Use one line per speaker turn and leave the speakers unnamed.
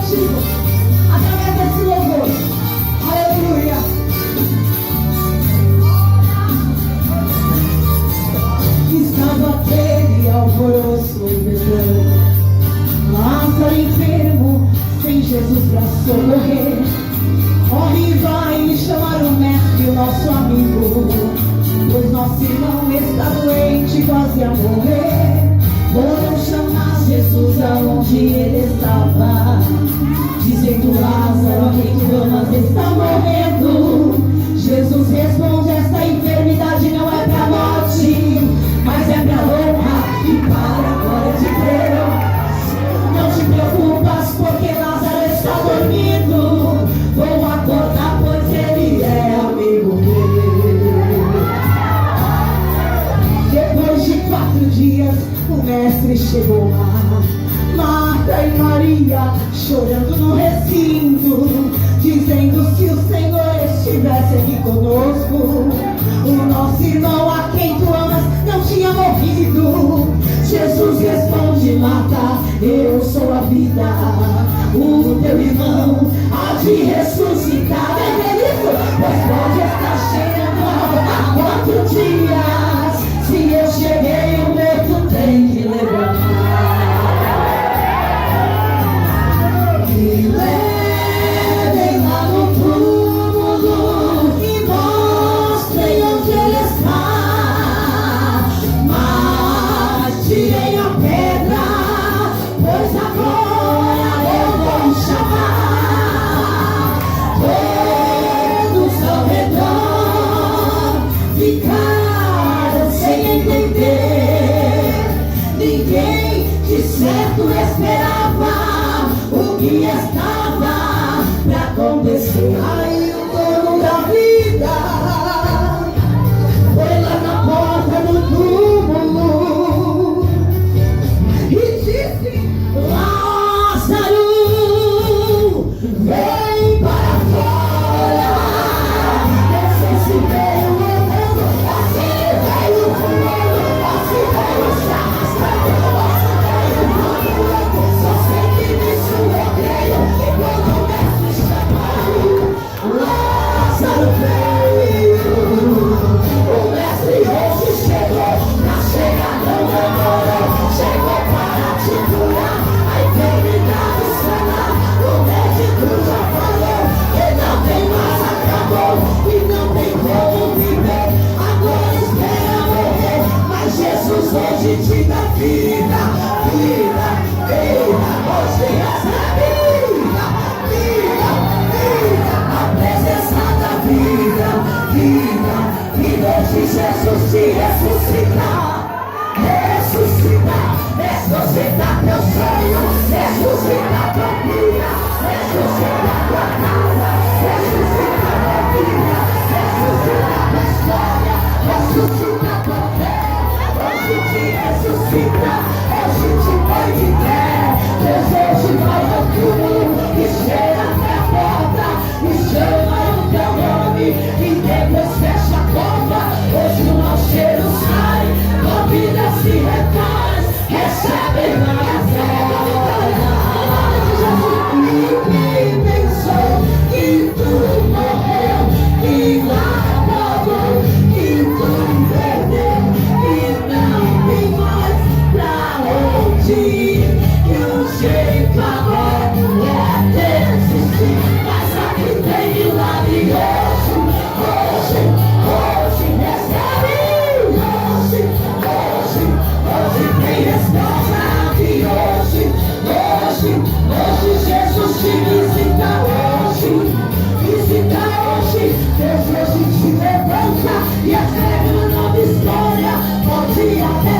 contigo através desse louvor. Aleluia. Estava aquele alvoroço em Betânia, Lázaro enfermo, sem Jesus pra socorrer. Corre e vai chamar o mestre, o nosso amigo, pois nosso irmão está doente, quase a morrer. Foram chamar Jesus aonde ele estava, dizendo: Lázaro, a quem tu amas está morrendo. Jesus responde: esta enfermidade não é para a morte, mas é para a honra e para a glória de Deus. Não te preocupas, porque Lázaro está dormindo. Vou acordar, pois ele é amigo meu. Depois de 4 dias, o mestre chegou lá. Marta e Maria chorando no recinto, dizendo: se o Senhor estivesse aqui conosco, o nosso irmão a quem tu amas não tinha morrido. Jesus responde: Marta, eu sou a vida, o teu irmão há de ressuscitar. É isso? Pois pode estar chegando há 4 dias, se eu cheguei, o meu tu tem que levantar. Me levem lá no túmulo e mostrem onde ele está, mas tirem a pedra, pois agora eu vou chamar. Todos ao redor ficaram sem entender, ninguém de certo esperava o que estava pra acontecer. Aí o dono da vida foi lá na porta do túmulo e disse: Lázaro, vem para fora. Não sei se veio andando, ou se veio voando, ou se veio se arrastando, ou se veio voando. Só sei que nisso eu creio, que quando o mestre chamou, Lázaro veio. O mestre hoje chegou, pra chegar não demorou, chegou para te curar, a enfermidade sanar. O médico já falou que não tem mais, acabou e não tem como viver. Agora espera morrer, mas Jesus hoje te dá vida, vida, vida. Hoje recebe vida, vida, a presença da vida, vida, vida. Hoje Jesus te ressuscita, ressuscita, ressuscita teu sonho, ressuscita tua vida, ressuscita tua casa, ressuscita tua vida, ressuscita tua história, ressuscita tua fé. Hoje te ressuscita, hoje te põe de pé. Deus hoje vai ao túmulo e chega até a porta e chama o teu nome e depois fecha a porta. Hoje o mau cheiro sai, tua vida se refaz, recebe minha fé. Ninguém pensou que tu morreu, que lá acabou, que tu perdeu, e não tem mais pra onde ir. Que o jeito agora é desistir, mas aqui tem milagre hoje, hoje, hoje recebe, hoje tem resposta aqui hoje, hoje Jesus te visita hoje, visita hoje. Deus hoje te levanta e escreve uma nova história, pode até